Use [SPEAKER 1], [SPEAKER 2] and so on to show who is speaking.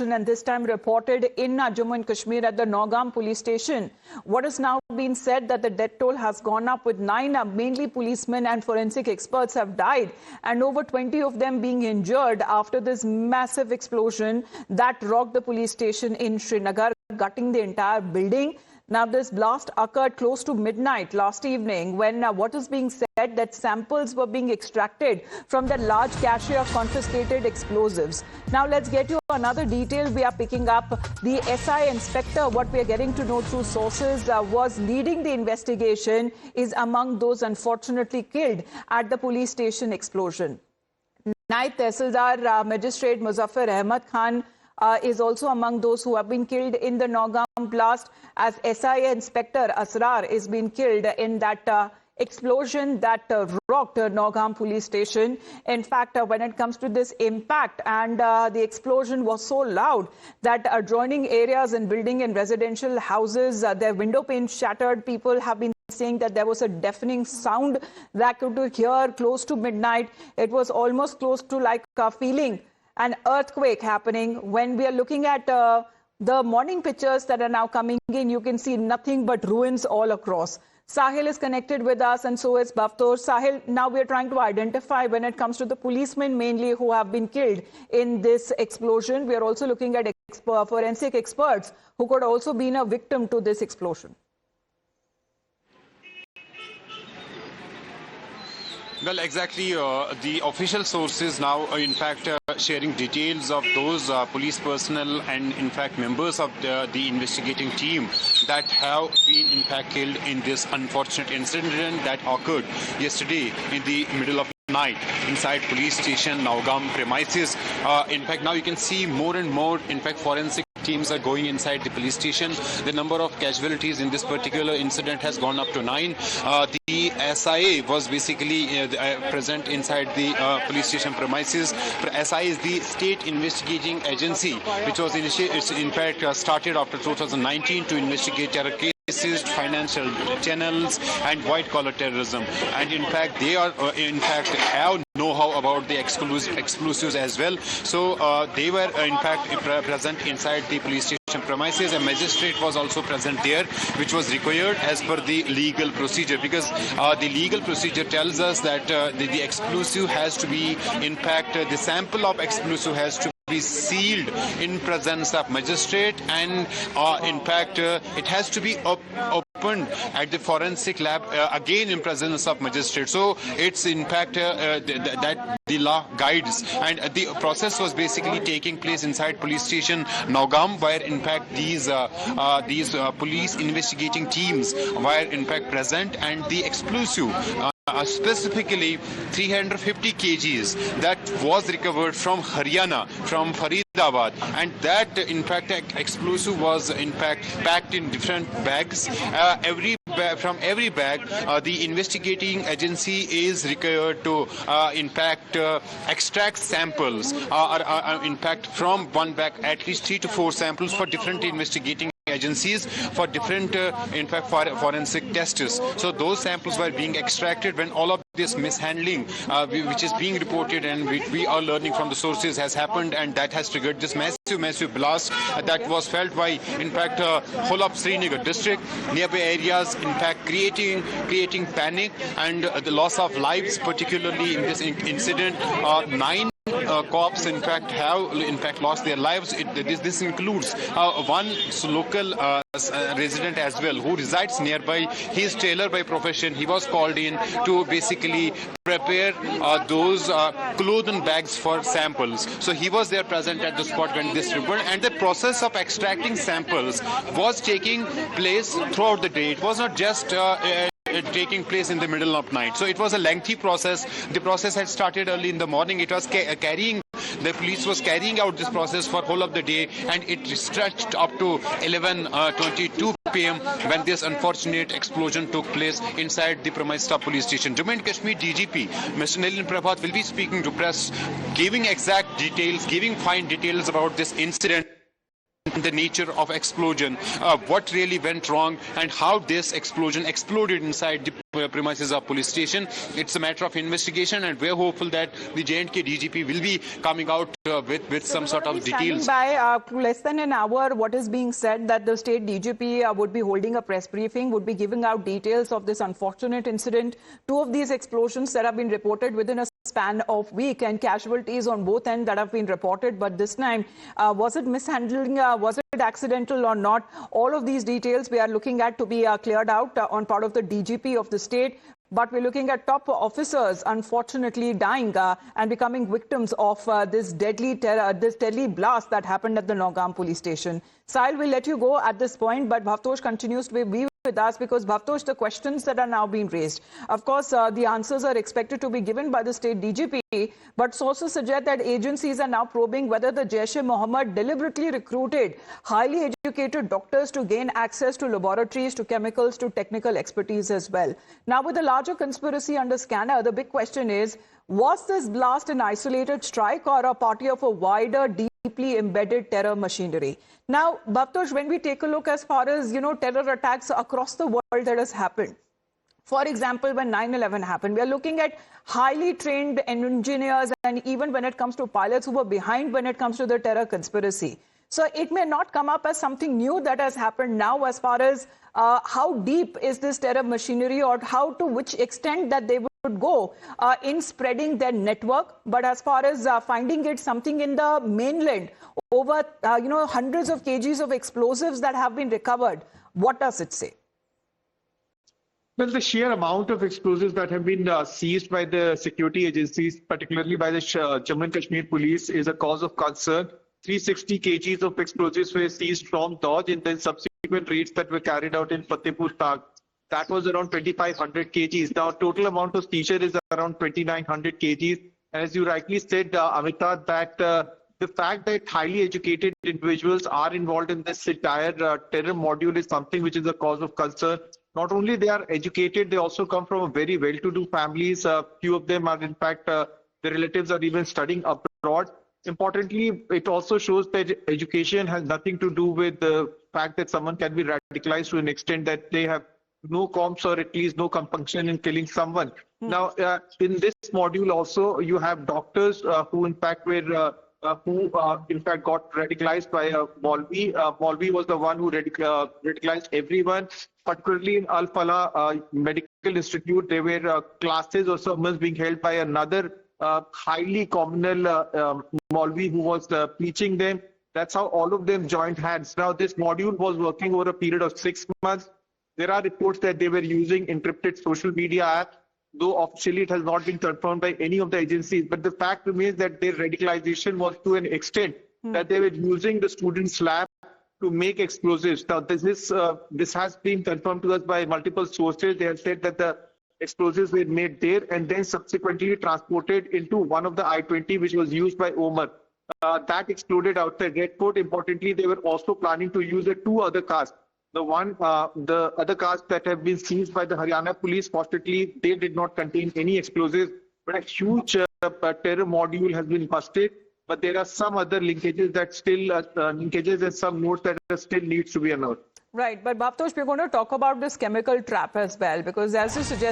[SPEAKER 1] and this time reported in Jammu and Kashmir at the Nogam police station. What has now been said that the death toll has gone up with 9, mainly policemen and forensic experts have died and over 20 of them being injured after this massive explosion that rocked the police station in Srinagar, gutting the entire building. Now, this blast occurred close to midnight last evening when what is being said that samples were being extracted from the large cache of confiscated explosives. Now, let's get you another detail we are picking up. The SI inspector, what we are getting to know through sources, was leading the investigation, is among those unfortunately killed at the police station explosion. Naib Tehsildar Magistrate Muzaffar Ahmad Khan is also among those who have been killed in the Nogam blast, as SI Inspector Asrar is being killed in that explosion that rocked Nogam police station. In fact, when it comes to this impact and the explosion was so loud that adjoining areas and building and residential houses, their window panes shattered. People have been saying that there was a deafening sound that could hear close to midnight. It was almost close to like feeling an earthquake happening. When we are looking at the morning pictures that are now coming in, you can see nothing but ruins all across. Sahil is connected with us and so is Baftor. Sahil, now we are trying to identify when it comes to the policemen mainly who have been killed in this explosion. We are also looking at forensic experts who could also be a victim to this explosion.
[SPEAKER 2] Well, exactly. The official sources now, in fact, sharing details of those police personnel and, in fact, members of the investigating team that have been, in fact, killed in this unfortunate incident that occurred yesterday in the middle of night inside police station Nogam premises. In fact, now you can see more and more, in fact, forensic teams are going inside the police station. The number of casualties in this particular incident has gone up to 9. The SIA was basically present inside the police station premises. SIA is the State Investigating Agency, which was in fact started after 2019 to investigate terror cases, financial channels and white-collar terrorism. And in fact, they are have know-how about the explosives as well. So they were in fact present inside the police station premises. A magistrate was also present there, which was required as per the legal procedure, because the legal procedure tells us that the explosive has to be, in fact, the sample of explosive has to be sealed in presence of magistrate, and in fact it has to be opened at the forensic lab again in presence of magistrate. So it's in fact that the law guides, and the process was basically taking place inside police station Nogam, where in fact these police investigating teams were in fact present, and the explosive specifically 350 kgs that was recovered from Haryana, from Faridabad, and that in fact explosive was in fact packed in different bags. From every bag, the investigating agency is required to in fact extract samples, in fact from one bag at least 3 to 4 samples for different investigating agencies for different in fact forensic tests. So those samples were being extracted when all of this mishandling which is being reported and which we are learning from the sources has happened, and that has triggered this massive blast that was felt by in fact whole of Srinagar district, nearby areas, in fact creating panic and the loss of lives, particularly in this incident. 9 cops in fact have lost their lives. This includes one local resident as well who resides nearby. He is tailor by profession. He was called in to basically prepare those clothing bags for samples. So he was there present at the spot when this happened, and the process of extracting samples was taking place throughout the day. It was not just taking place in the middle of night. So it was a lengthy process. The process had started early in the morning. It was the police was carrying out this process for whole of the day, and it stretched up to 11:22 p.m. when this unfortunate explosion took place inside the premises of police station. Jammu and Kashmir DGP Mr. Nilin Prabhat will be speaking to press, giving exact details, giving fine details about this incident. the nature of explosion, what really went wrong, and how this explosion exploded inside the premises of police station. It's a matter of investigation, and we're hopeful that the J&K DGP will be coming out with some sort of details.
[SPEAKER 1] By less than an hour, what is being said that the state DGP would be holding a press briefing, would be giving out details of this unfortunate incident. Two of these explosions that have been reported within a span of week, and casualties on both ends that have been reported. But this time, was it mishandling? Was it accidental or not? All of these details we are looking at to be cleared out on part of the DGP of the state. But we're looking at top officers, unfortunately, dying and becoming victims of this deadly blast that happened at the Nogam police station. Sahil, we'll let you go at this point, but Bhavtosh continues to be with us because, Bhavtosh, the questions that are now being raised, of course, the answers are expected to be given by the state DGP, but sources suggest that agencies are now probing whether the Jaish-e-Mohammed deliberately recruited highly educated doctors to gain access to laboratories, to chemicals, to technical expertise as well. Now, with the larger conspiracy under scanner, the big question is, was this blast an isolated strike or a party of a wider, deeply embedded terror machinery? Now, Bhavtosh, when we take a look as far as, terror attacks across the world that has happened, for example, when 9/11 happened, we are looking at highly trained engineers, and even when it comes to pilots who were behind when it comes to the terror conspiracy. So it may not come up as something new that has happened now as far as how deep is this terror machinery, or to which extent that they would go in spreading their network. But as far as finding it something in the mainland, over hundreds of kgs of explosives that have been recovered, what does it say?
[SPEAKER 3] Well, the sheer amount of explosives that have been seized by the security agencies, particularly by the Jammu and Kashmir police, is a cause of concern. 360 kgs of explosives were seized from Dodge, and then subsequent raids that were carried out in Fatehpur Tag. That was around 2,500 kgs. Now, total amount of seizure is around 2,900 kgs. And as you rightly said, Amitabh, that the fact that highly educated individuals are involved in this entire terror module is something which is a cause of concern. Not only they are educated, they also come from a very well-to-do families. Few of them are, in fact, the relatives are even studying abroad. Importantly, it also shows that education has nothing to do with the fact that someone can be radicalized to an extent that they have no comps or at least no compunction in killing someone. Now, in this module also, you have doctors who in fact were in fact got radicalized by Maulvi. Maulvi was the one who radicalized everyone, particularly in Al Falah Medical Institute. There were classes or sermons being held by another highly communal Maulvi who was preaching them. That's how all of them joined hands. Now, this module was working over a period of 6 months. There are reports that they were using encrypted social media apps, though officially it has not been confirmed by any of the agencies. But the fact remains that their radicalization was to an extent that they were using the students' lab to make explosives. Now, this has been confirmed to us by multiple sources. They have said that the explosives were made there and then subsequently transported into one of the I-20, which was used by Omar. That exploded outside Red Fort. Importantly, they were also planning to use two other cars. The other cars that have been seized by the Haryana police, fortunately, they did not contain any explosives, but a huge terror module has been busted. But there are some other linkages that still, linkages and some notes that still needs to be unearthed.
[SPEAKER 1] Right, but Bhavtosh, we're going to talk about this chemical trap as well, because as you suggest,